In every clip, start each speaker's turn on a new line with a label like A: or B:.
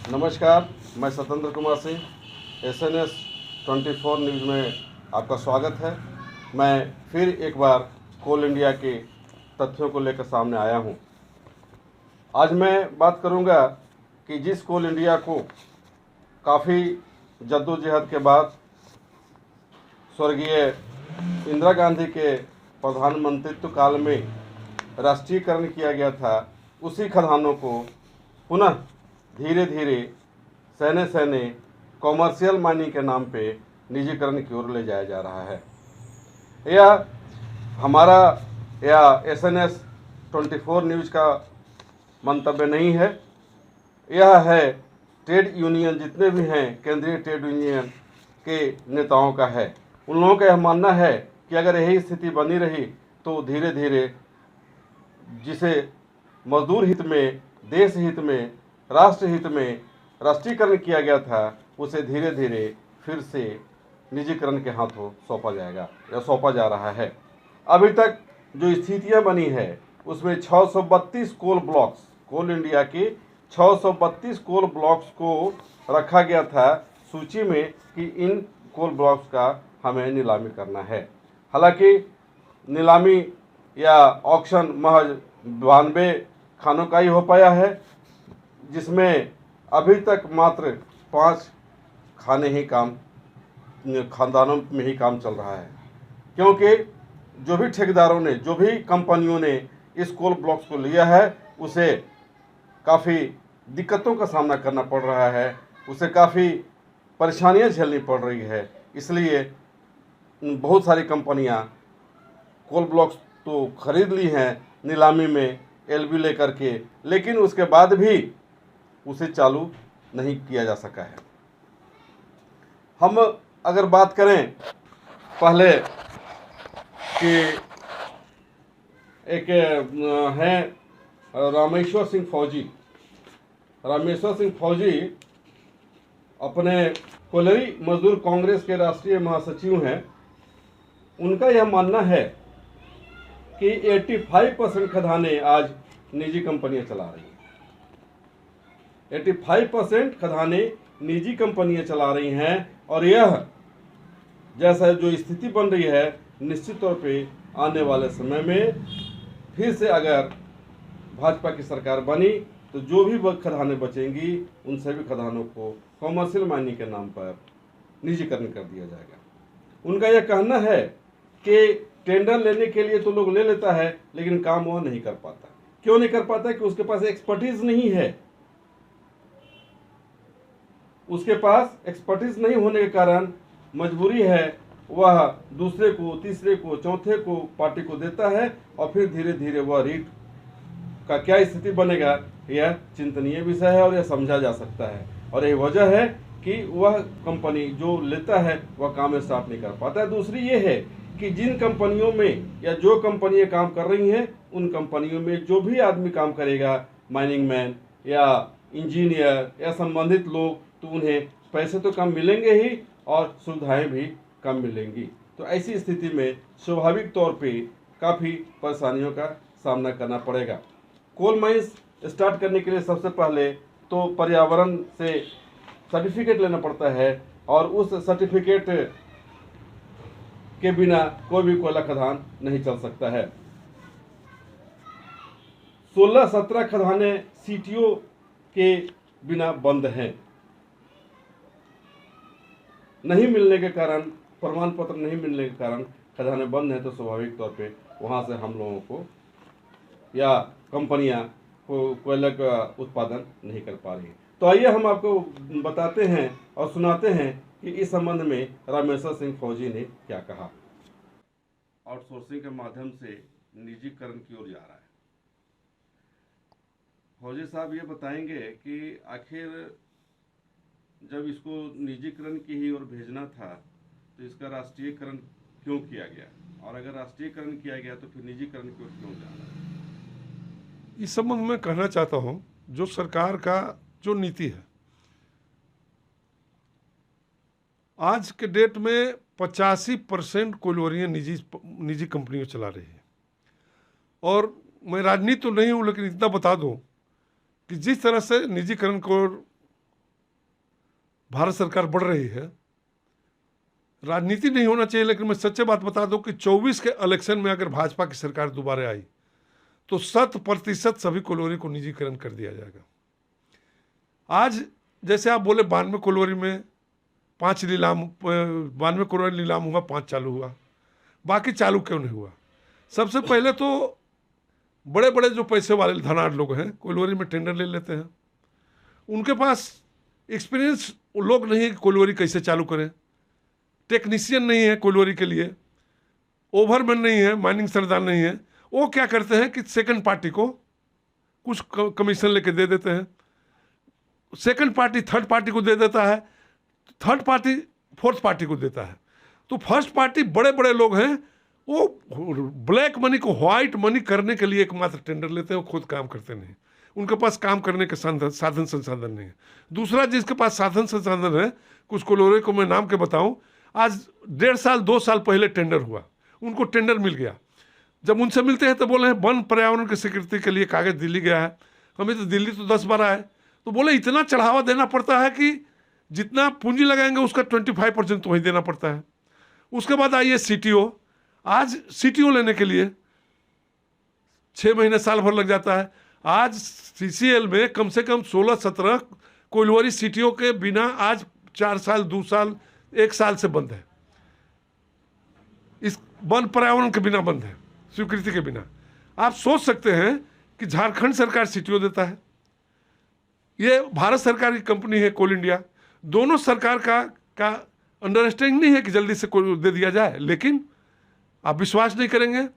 A: नमस्कार, मैं Satyendra Kumar Singh SNS 24 news में आपका स्वागत है। मैं फिर एक बार कोल इंडिया के तथ्यों को लेकर सामने आया हूं। आज मैं बात करूंगा कि जिस कोल इंडिया को काफ़ी जद्दोजहद के बाद स्वर्गीय इंदिरा गांधी के प्रधानमंत्रित्व काल में राष्ट्रीयकरण किया गया था, उसी खदानों को पुनः धीरे धीरे सैने कॉमर्शियल माइनिंग के नाम पे निजीकरण की ओर ले जाया जा रहा है। यह हमारा या SNS 24 न्यूज़ का मंतव्य नहीं है। यह है ट्रेड यूनियन जितने भी हैं, केंद्रीय ट्रेड यूनियन के नेताओं का है। उन लोगों का यह मानना है कि अगर यही स्थिति बनी रही तो धीरे धीरे जिसे मजदूर हित में, देश हित में, राष्ट्र हित में राष्ट्रीयकरण किया गया था, उसे धीरे धीरे फिर से निजीकरण के हाथों सौंपा जाएगा या सौंपा जा रहा है। अभी तक जो स्थितियां बनी है उसमें 632 कोल ब्लॉक्स, कोल इंडिया के 632 कोल ब्लॉक्स को रखा गया था सूची में कि इन कोल ब्लॉक्स का हमें नीलामी करना है। हालांकि नीलामी या ऑक्शन महज 92 खानों का ही हो पाया है, जिसमें अभी तक मात्र 5 खानदानों में ही काम चल रहा है, क्योंकि जो भी ठेकेदारों ने, जो भी कंपनियों ने इस कोल ब्लॉक्स को लिया है, उसे काफ़ी दिक्कतों का सामना करना पड़ रहा है, उसे काफ़ी परेशानियां झेलनी पड़ रही है। इसलिए बहुत सारी कंपनियां कोल ब्लॉक्स तो खरीद ली हैं नीलामी में LB लेकर के, लेकिन उसके बाद भी उसे चालू नहीं किया जा सका है। हम अगर बात करें पहले कि एक हैं रामेश्वर सिंह फौजी अपने कोयलरी मजदूर कांग्रेस के राष्ट्रीय महासचिव हैं। उनका यह मानना है कि 85% खदानें आज निजी कंपनियां चला रही हैं। 85% खदानें निजी कंपनियां चला रही हैं, और यह जैसा जो स्थिति बन रही है, निश्चित तौर पे आने वाले समय में फिर से अगर भाजपा की सरकार बनी तो जो भी खदानें बचेंगी उन सभी खदानों को कॉमर्शियल माइनिंग के नाम पर निजीकरण कर दिया जाएगा। उनका यह कहना है कि टेंडर लेने के लिए तो लोग ले लेता है, लेकिन काम वह नहीं कर पाता। क्यों नहीं कर पाता? कि उसके पास एक्सपर्टीज नहीं है। उसके पास एक्सपर्टीज नहीं होने के कारण मजबूरी है, वह दूसरे को, तीसरे को, चौथे को, पार्टी को देता है, और फिर धीरे धीरे वह रीट का क्या स्थिति बनेगा, यह चिंतनीय विषय है और यह समझा जा सकता है। और यही वजह है कि वह कंपनी जो लेता है वह काम स्टार्ट नहीं कर पाता है। दूसरी ये है कि जिन कंपनियों में या जो कंपनियां काम कर रही हैं, उन कंपनियों में जो भी आदमी काम करेगा, माइनिंग मैन या इंजीनियर या संबंधित लोग, तो उन्हें पैसे तो कम मिलेंगे ही और सुविधाएं भी कम मिलेंगी। तो ऐसी स्थिति में स्वाभाविक तौर पे काफ़ी परेशानियों का सामना करना पड़ेगा। कोल माइंस स्टार्ट करने के लिए सबसे पहले तो पर्यावरण से सर्टिफिकेट लेना पड़ता है, और उस सर्टिफिकेट के बिना कोई भी कोयला खदान नहीं चल सकता है। 16-17 खदानें CTO के बिना बंद हैं। नहीं मिलने के कारण, प्रमाण पत्र नहीं मिलने के कारण खदानें बंद हैं, तो स्वाभाविक तौर पे वहाँ से हम लोगों को या कंपनियां को कोयला का उत्पादन नहीं कर पा रही। तो आइए हम आपको बताते हैं और सुनाते हैं कि इस संबंध में रामेश्वर सिंह फौजी ने क्या कहा। आउटसोर्सिंग के माध्यम से निजीकरण की ओर जा रहा है। फौजी साहब ये बताएंगे कि आखिर जब इसको निजीकरण की ही ओर भेजना था तो इसका राष्ट्रीयकरण क्यों किया गया, और अगर राष्ट्रीयकरण किया गया तो फिर निजीकरण की ओर क्यों जा रहा है?
B: इस संबंध में कहना चाहता हूं, जो सरकार का जो नीति है, आज के डेट में 85% कोयलवरियाँ निजी कंपनियां चला रही है। और मैं राजनीति तो नहीं हूं, लेकिन इतना बता दूं कि जिस तरह से निजीकरण को भारत सरकार बढ़ रही है। राजनीति नहीं होना चाहिए, लेकिन मैं सच्चे बात बता दूं कि 24 के इलेक्शन में अगर भाजपा की सरकार दोबारा आई तो 100% सभी कोलोनी को निजीकरण कर दिया जाएगा। आज जैसे आप बोले 92 कोलोनी में 5 नीलाम, 92 कोलोनी नीलाम हुआ, 5 चालू हुआ, बाकी चालू क्यों नहीं हुआ? सबसे पहले तो बड़े बड़े जो पैसे वाले धनाढ़ लोग हैं कोलोनी में टेंडर ले लेते हैं, उनके पास एक्सपीरियंस लोग नहीं है कि कोलोनी कैसे चालू करें, टेक्नीशियन नहीं है कोलोनी के लिए, ओवरमैन नहीं है, माइनिंग सरदार नहीं है। वो क्या करते हैं कि सेकंड पार्टी को कुछ कमीशन लेके दे देते हैं, सेकंड पार्टी थर्ड पार्टी को दे देता है, थर्ड पार्टी फोर्थ पार्टी को देता है। तो फर्स्ट पार्टी बड़े बड़े लोग हैं, वो ब्लैक मनी को व्हाइट मनी करने के लिए एकमात्र टेंडर लेते हैं, वो खुद काम करते नहीं, उनके पास काम करने के साधन संसाधन नहीं है। दूसरा जिसके पास साधन संसाधन है, कुछ कोलोनी को मैं नाम के बताऊं, आज 1.5 साल 2 साल पहले टेंडर हुआ, उनको टेंडर मिल गया। जब उनसे मिलते हैं तो बोले हैं वन पर्यावरण की स्वीकृति के लिए कागज दिल्ली गया है, हमें तो दिल्ली तो 10 बार आए। तो बोले इतना चढ़ावा देना पड़ता है कि जितना पूंजी लगाएंगे उसका 25% तो वही देना पड़ता है। उसके बाद आइए CTO, आज CTO लेने के लिए 6 महीने साल भर लग जाता है। आज CCL में कम से कम 16-17 कोइलवरी CTO के बिना आज 4 साल 2 साल 1 साल से बंद है, इस वन पर्यावरण के बिना बंद है, स्वीकृति के बिना। आप सोच सकते हैं कि झारखंड सरकार CTO देता है, ये भारत सरकार की कंपनी है कोल इंडिया, दोनों सरकार का अंडरस्टैंडिंग नहीं है कि जल्दी से कोई दे दिया जाए। लेकिन आप विश्वास नहीं करेंगे,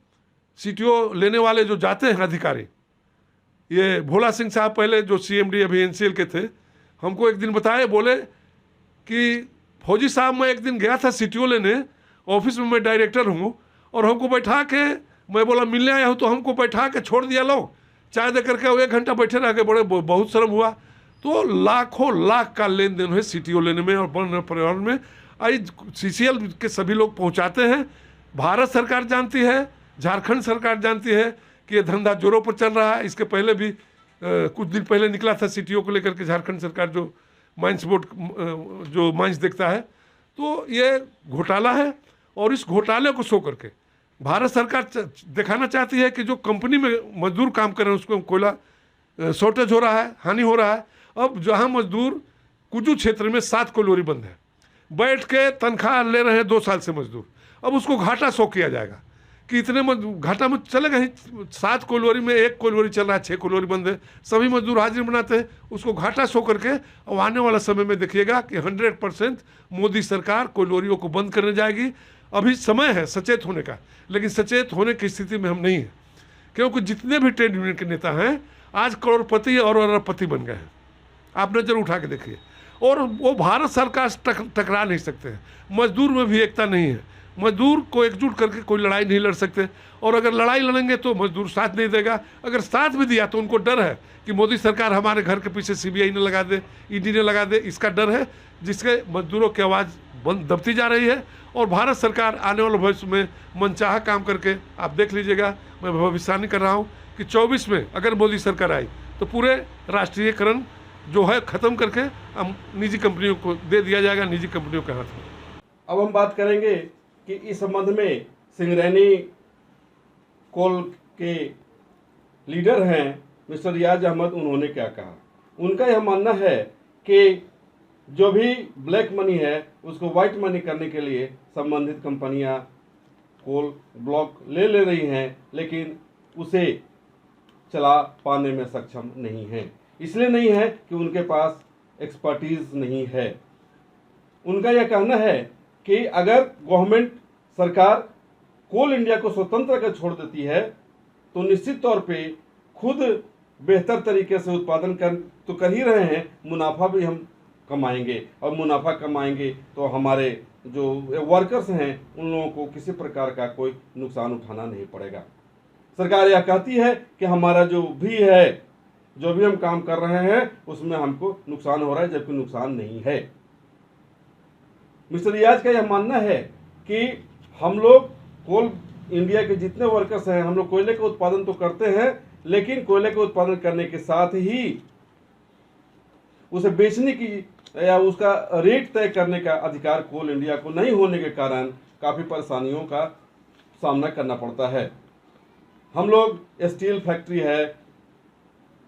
B: CTO लेने वाले जो जाते हैं अधिकारी, ये भोला सिंह साहब पहले जो CMD अभी NCL के थे, हमको एक दिन बताए, बोले कि फौजी साहब मैं एक दिन गया था CTO लेने, ऑफिस में मैं डायरेक्टर हूँ, और हमको बैठा के, मैं बोला मिलने आया हूँ, तो हमको बैठा के छोड़ दिया, लोग चाय दे करके 1 घंटा बैठे रह गए, बड़े बहुत शर्म हुआ। तो लाखों लाख का लेन देन है CTO लेने में और वन पर्यावरण में। आज CCL के सभी लोग पहुँचाते हैं, भारत सरकार जानती है, झारखंड सरकार जानती है कि ये धंधा जोरों पर चल रहा है। इसके पहले भी कुछ दिन पहले निकला था CTO को लेकर के झारखंड सरकार, जो माइंस बोर्ड जो माइंस देखता है, तो ये घोटाला है। और इस घोटाले को शो करके भारत सरकार दिखाना चाहती है कि जो कंपनी में मजदूर काम कर रहे हैं उसको कोयला शॉर्टेज हो रहा है, हानि हो रहा है। अब जहाँ मजदूर कुजू क्षेत्र में 7 कोयलोरी बंद है, बैठ के तनख्वाह ले रहे हैं 2 साल से मजदूर, अब उसको घाटा शो किया जाएगा कि इतने घाटा में चलेगा ही। 7 कोयलोरी में 1 कोयलोरी चल रहा है, 6 कोयलोरी बंद है, सभी मजदूर हाजिरी बनाते हैं, उसको घाटा शो करके। अब आने वाला समय में देखिएगा कि 100% मोदी सरकार कोयलोरियों को बंद करने जाएगी। अभी समय है सचेत होने का, लेकिन सचेत होने की स्थिति में हम नहीं हैं, क्योंकि जितने भी ट्रेड यूनियन के नेता हैं आज करोड़पति और अरबपति बन गए हैं। आप नजर उठा के देखिए, और वो भारत सरकार से टकरा नहीं सकते हैं। मजदूर में भी एकता नहीं है, मजदूर को एकजुट करके कोई लड़ाई नहीं लड़ सकते, और अगर लड़ाई लड़ेंगे तो मजदूर साथ नहीं देगा। अगर साथ भी दिया तो उनको डर है कि मोदी सरकार हमारे घर के पीछे CBI ने लगा दे, ED ने लगा दे, इसका डर है, जिसके मजदूरों की आवाज़ दबती जा रही है। और भारत सरकार आने वाले भविष्य में मनचाहा काम करके, आप देख लीजिएगा, मैं भविष्यवाणी कर रहा हूँ कि 24 में अगर मोदी सरकार आई तो पूरे राष्ट्रीयकरण जो है ख़त्म करके हम निजी कंपनियों को दे दिया जाएगा, निजी कंपनियों के हाथ में।
A: अब हम बात करेंगे कि इस संबंध में सिंगरैनी कोल के लीडर हैं मिस्टर रियाज अहमद, उन्होंने क्या कहा। उनका यह मानना है कि जो भी ब्लैक मनी है उसको वाइट मनी करने के लिए संबंधित कंपनियां कोल ब्लॉक ले रही हैं, लेकिन उसे चला पाने में सक्षम नहीं है। इसलिए नहीं है कि उनके पास एक्सपर्टीज नहीं है। उनका यह कहना है कि अगर गवर्नमेंट सरकार कोल इंडिया को स्वतंत्र कर छोड़ देती है तो निश्चित तौर पे खुद बेहतर तरीके से उत्पादन कर ही रहे हैं, मुनाफा भी हम कमाएंगे, और मुनाफा कमाएंगे तो हमारे जो वर्कर्स हैं उन लोगों को किसी प्रकार का कोई नुकसान उठाना नहीं पड़ेगा। सरकार यह कहती है कि हमारा जो भी हम काम कर रहे हैं उसमें हमको नुकसान हो रहा है, जबकि नुकसान नहीं है। मिस्टर रियाज का यह मानना है कि हम लोग कोल इंडिया के जितने वर्कर्स हैं, हम लोग कोयले का उत्पादन तो करते हैं, लेकिन कोयले का उत्पादन करने के साथ ही उसे बेचने की या उसका रेट तय करने का अधिकार कोल इंडिया को नहीं होने के कारण काफ़ी परेशानियों का सामना करना पड़ता है। हम लोग स्टील फैक्ट्री है,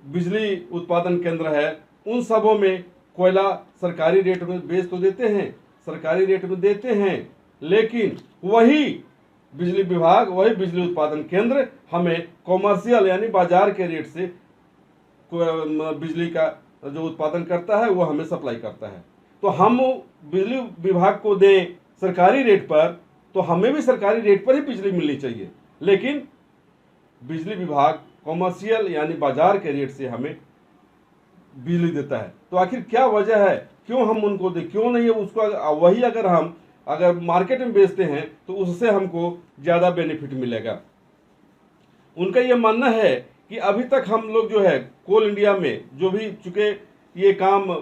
A: बिजली उत्पादन केंद्र है, उन सबों में कोयला सरकारी रेट में बेच तो देते हैं, सरकारी रेट में देते हैं, लेकिन वही बिजली विभाग, वही बिजली उत्पादन केंद्र हमें कॉमर्शियल यानी बाजार के रेट से बिजली का जो उत्पादन करता है वो हमें सप्लाई करता है। तो हम बिजली विभाग को दें सरकारी रेट पर, तो हमें भी सरकारी रेट पर ही बिजली मिलनी चाहिए, लेकिन बिजली विभाग कॉमर्शियल यानी बाजार के रेट से हमें बिजली देता है। तो आखिर क्या वजह है, क्यों हम उनको दें, क्यों नहीं उसको वही अगर मार्केट में बेचते हैं तो उससे हमको ज़्यादा बेनिफिट मिलेगा। उनका ये मानना है कि अभी तक हम लोग जो है कोल इंडिया में जो भी चूँकि ये काम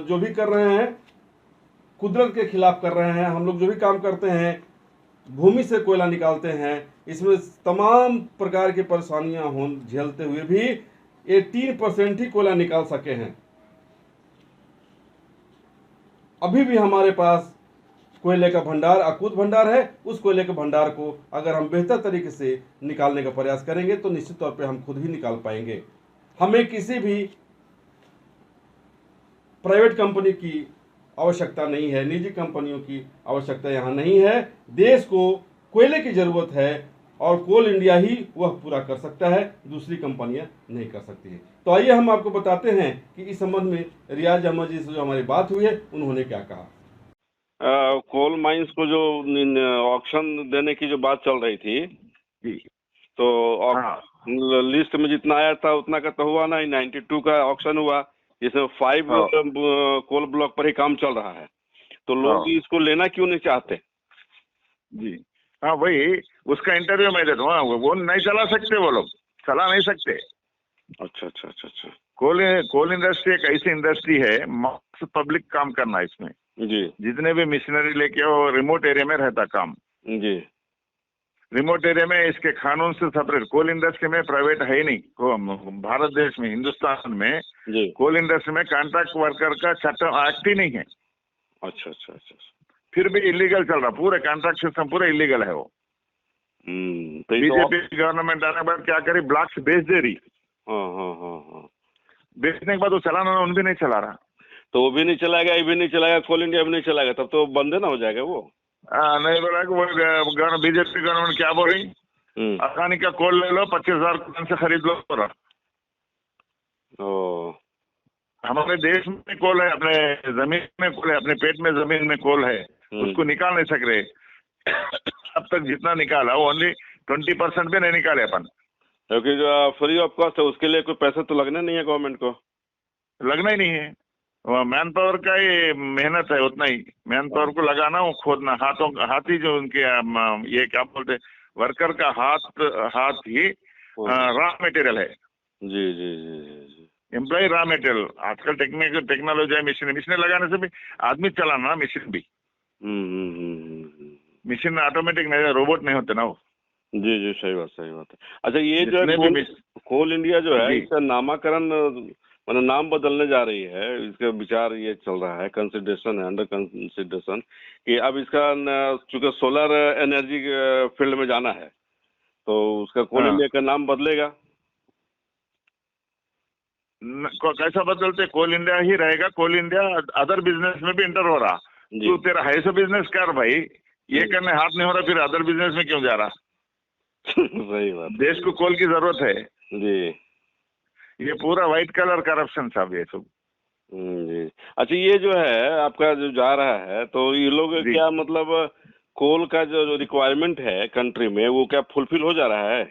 A: जो भी कर रहे हैं कुदरत के खिलाफ कर रहे हैं, हम लोग जो भी काम करते हैं भूमि से कोयला निकालते हैं, इसमें तमाम प्रकार की परेशानियां झेलते हुए भी 18% ही कोयला निकाल सके हैं। अभी भी हमारे पास कोयले का भंडार, अकूत भंडार है। उस कोयले के भंडार को अगर हम बेहतर तरीके से निकालने का प्रयास करेंगे तो निश्चित तौर पे हम खुद ही निकाल पाएंगे। हमें किसी भी प्राइवेट कंपनी की आवश्यकता नहीं है, निजी कंपनियों की आवश्यकता यहाँ नहीं है। देश को कोयले की ज़रूरत है और कोल इंडिया ही वह पूरा कर सकता है, दूसरी कंपनियां नहीं कर सकती है। तो आइए हम आपको बताते हैं कि इस संबंध में रियाज अहमद जी से जो हमारी बात हुई है उन्होंने क्या कहा।
C: कोल माइंस को जो ऑक्शन देने की जो बात चल रही थी
D: जी,
C: तो
D: हाँ,
C: लिस्ट में जितना आया था उतना का तो हुआ नहीं। 92 का ऑक्शन हुआ, जिसमें 5
D: हाँ।
C: कोल ब्लॉक पर ही काम चल रहा है। तो लोग
D: हाँ।
C: इसको लेना क्यों नहीं चाहते?
D: जी, हाँ, वही उसका इंटरव्यू मैं दे दूंगा। वो नहीं चला सकते, वो लोग चला नहीं सकते।
C: अच्छा अच्छा अच्छा अच्छा।
D: कोल इंडस्ट्री एक ऐसी इंडस्ट्री है, मास पब्लिक काम करना है इसमें।
C: जी
D: जितने भी मशीनरी लेके वो रिमोट एरिया में रहता काम।
C: जी
D: रिमोट एरिया में इसके कानून से सेपरेट। कोल इंडस्ट्री में प्राइवेट है ही नहीं। भारत देश में, हिंदुस्तान में
C: जी।
D: कोल इंडस्ट्री में कॉन्ट्रैक्ट वर्कर का चट्ट एक्ट ही नहीं है।
C: अच्छा अच्छा अच्छा।
D: फिर भी इलीगल चल रहा, पूरे कॉन्ट्रैक्ट सिस्टम पूरा इलीगल है वो।
C: तो ये तो
D: बीजेपी गवर्नमेंट आने के बाद क्या करी, ब्लॉक्स बेच दे रही।
C: हाँ हाँ हाँ हाँ।
D: बेचने के बाद वो चलाना उन भी नहीं चला रहा।
C: तो वो भी नहीं चलाएगा, ये भी नहीं चलाएगा, कोल इंडिया भी नहीं चलाएगा, तब तो बंद ना हो जाएगा वो।
D: नहीं बोला कि वो बीजेपी गवर्नमेंट क्या बोल रही, अदानी का कोल ले लो, 25,000 टन से खरीद लो पूरा। हमारे देश में कोल है, अपने जमीन में कोल है, अपने पेट में जमीन में कोल है, उसको निकाल नहीं सक रहे। अब तक जितना निकाला वो ओनली 20% भी नहीं निकाले अपन।
C: क्योंकि जो फ्री ऑफ कॉस्ट है उसके लिए कोई पैसा तो लगना नहीं है गवर्नमेंट को।
D: लगना ही नहीं है, मैन पावर का ही मेहनत है, उतना ही मैन पावर को लगाना, वो खोदना, हाथ ही जो उनके ये क्या बोलते वर्कर का हाथ ही रॉ मटेरियल है।
C: जी जी जी जी।
D: Employ raw material. आजकल टेक्नोलॉजी है, मशीन लगाने से भी आदमी चलाना, मशीन भी मशीन ऑटोमेटिक नहीं, रोबोट नहीं होते ना वो।
C: जी जी, सही बात है। अच्छा, ये जो है कोल इंडिया जो है इसका नामकरण मतलब नाम बदलने जा रही है, इसका विचार ये चल रहा है, कंसिडरेशन है, अंडर कंसिडरेशन कि अब इसका चूंकि सोलर एनर्जी फील्ड में जाना है तो उसका कोल इंडिया का नाम बदलेगा।
D: कैसा बदलते? कोल इंडिया ही रहेगा। कोल इंडिया अदर बिजनेस में भी इंटर हो रहा। तू तेरा है सो बिजनेस कर भाई, ये करने हाथ नहीं हो रहा, फिर अदर बिजनेस में क्यों जा रहा?
C: सही बात।
D: देश को कोल की जरूरत है
C: जी।
D: ये पूरा व्हाइट कलर करप्शन साहब ये सब।
C: जी। अच्छा, ये जो है आपका जो जा रहा है तो ये लोग क्या मतलब कोल का जो रिक्वायरमेंट है कंट्री में वो क्या फुलफिल हो जा रहा है?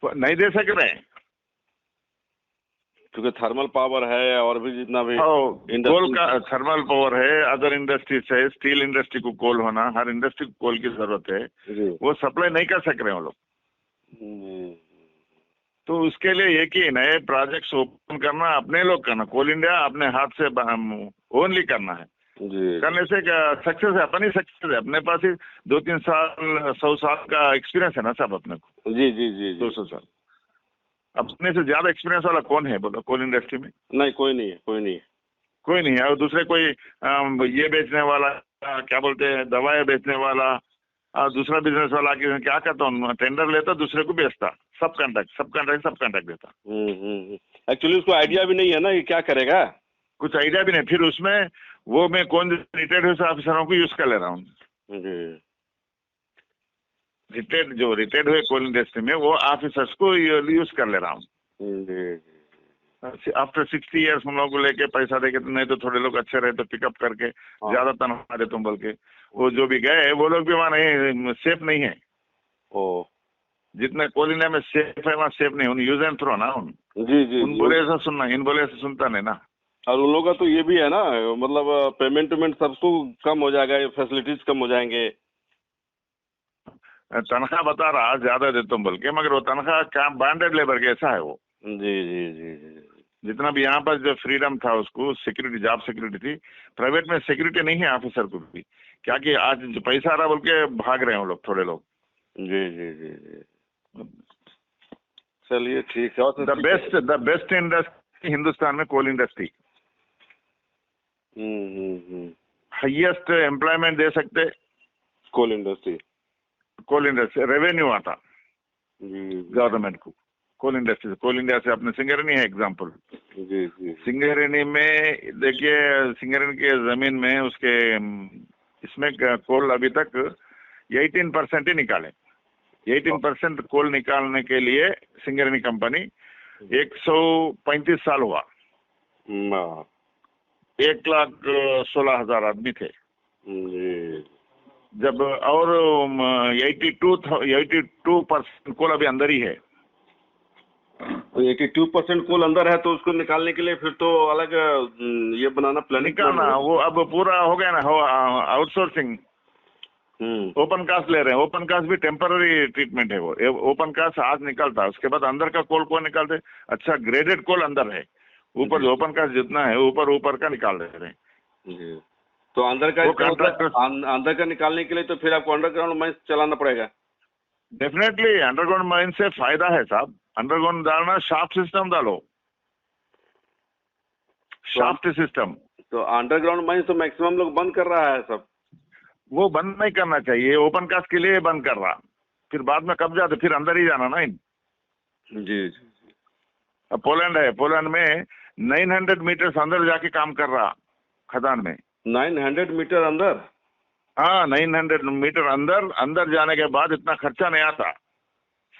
D: नहीं दे सक रहे हैं
C: क्योंकि थर्मल पावर है और भी जितना भी
D: कोल का थर्मल पावर है, अदर इंडस्ट्रीज है, स्टील इंडस्ट्री को कोल होना, हर इंडस्ट्री को कोल की जरूरत है, वो सप्लाई नहीं कर सक रहे हैं वो लोग। तो उसके लिए एक ही नए प्रोजेक्ट्स ओपन करना, अपने लोग करना, कोल इंडिया अपने हाथ से ओनली करना है। करने से सक्सेस है, अपनी सक्सेस है। अपने पास ही 2-3 साल 100 साल का एक्सपीरियंस है ना साहब अपने को।
C: जी जी जी,
D: 200 साल। अपने से ज्यादा एक्सपीरियंस वाला कौन है बोलो कोल इंडस्ट्री में?
C: नहीं, कोई नहीं है, कोई नहीं है।
D: कोई नहीं है। और दूसरे कोई ये बेचने वाला, क्या बोलते हैं, दवाएं बेचने वाला, दूसरा बिजनेस वाला क्या करता हूँ, टेंडर लेता दूसरे को बेचता, सब कॉन्ट्रैक्ट देता।
C: एक्चुअली उसको आइडिया भी नहीं है ना, ये क्या करेगा,
D: कुछ आइडिया भी नहीं। फिर उसमें वो मैं कौन रिटायर्ड हुए ऑफिसरों को यूज कर ले रहा हूँ। रिटायर्ड हुए कोल इंडस्ट्री में वो ऑफिसर्स को यूज कर ले रहा हूँ। आफ्टर 60 ईयर्स हम लोग को लेके पैसा देके, तो नहीं तो थोड़े लोग अच्छे रहे तो पिकअप करके ज्यादा तनख्वाह दे तुम बोल के, वो जो भी गए वो लोग भी वहाँ नहीं, सेफ नहीं है।
C: ओ,
D: जितना कोल इंडिया में सेफ है वहाँ सेफ नहीं, उन यूज एंड थ्रो ना उन।
C: जी जी
D: उन बोले ऐसा सुनना, इन बोले ऐसा सुनता नहीं ना।
C: और उन लोगों का तो ये भी है ना, मतलब पेमेंट सब तो कम हो जाएगा, फैसिलिटीज कम हो जाएंगे।
D: तनख्वाह बता रहा ज्यादा दे तुम बोल के, मगर वो तनख्वाह काम बाइंडेड लेबर के ऐसा है वो।
C: जी जी जी जी।
D: जितना भी यहाँ पर जो फ्रीडम था उसको, सिक्योरिटी, जॉब सिक्योरिटी थी, प्राइवेट में सिक्योरिटी नहीं है ऑफिसर को भी। क्या कि आज जो पैसा आ रहा बोल के भाग रहे हैं वो लोग, थोड़े लोग। जी जी जी जी।
C: चलिए ठीक है।
D: द बेस्ट इंडस्ट्री हिंदुस्तान में कोल इंडस्ट्री। हाईएस्ट एम्प्लॉयमेंट दे सकते
C: कोल इंडस्ट्री।
D: रेवेन्यू आता गवर्नमेंट को कोल इंडस्ट्री से। कोल इंडिया से अपने सिंगरेनी है एग्जाम्पल।
C: जी जी।
D: सिंगरेनी में देखिए, सिंगरेनी के जमीन में उसके इसमें कोल अभी तक 18% ही निकाले। 18% कोल निकालने के लिए सिंगरेनी कंपनी 135 साल हुआ। 1,16,000 आदमी थे जब, और 82% कोल अभी अंदर ही है।
C: तो 82% कोल अंदर है, तो उसको निकालने के लिए फिर तो अलग ये बनाना, प्लानिंग
D: निकालना। वो अब पूरा हो गया ना, आउटसोर्सिंग, ओपन कास्ट ले रहे हैं। ओपन कास्ट भी टेम्पररी ट्रीटमेंट है। वो ओपन कास्ट आज निकलता है, उसके बाद अंदर का कोल को निकालते। अच्छा ग्रेडेड कोल अंदर है, ऊपर जो ओपन कास्ट जितना है ऊपर का निकाल रहे हैं।
C: तो अंदर का निकालने के लिए तो फिर आपको अंडरग्राउंड माइंस चलाना पड़ेगा।
D: डेफिनेटली अंडरग्राउंड माइन से फायदा है साहब। अंडरग्राउंड डालना, शाफ्ट सिस्टम डालो, शाफ्ट सिस्टम।
C: तो अंडरग्राउंड माइंस तो मैक्सिमम लोग बंद कर रहा है सब।
D: वो बंद नहीं करना चाहिए, ओपन कास्ट के लिए बंद कर रहा, फिर बाद में कब जाते, फिर अंदर ही जाना ना इन।
C: जी।
D: अब पोलैंड है, पोलैंड में 900 मीटर अंदर जाके काम कर रहा खदान में।
C: 900 मीटर अंदर?
D: हाँ, 900 मीटर अंदर जाने के बाद इतना खर्चा नहीं आता,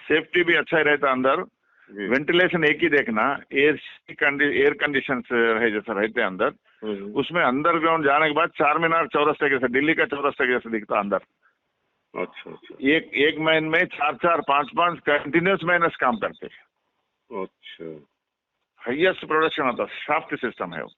D: सेफ्टी भी अच्छा ही रहता अंदर। वेंटिलेशन एक ही देखना, एयर कंडीशन है जैसा रहते हैं अंदर। उसमें अंडरग्राउंड जाने के बाद चार मीनार चौरस्ते जैसे, दिल्ली का चौरस्ते जैसे दिखता अंदर।
C: अच्छा।
D: एक महीने में 4-4, 5-5 कंटिन्यूस माइनस काम करते।
C: अच्छा।
D: हाईएस्ट प्रोडक्शन होता, शाफ्ट सिस्टम है वो।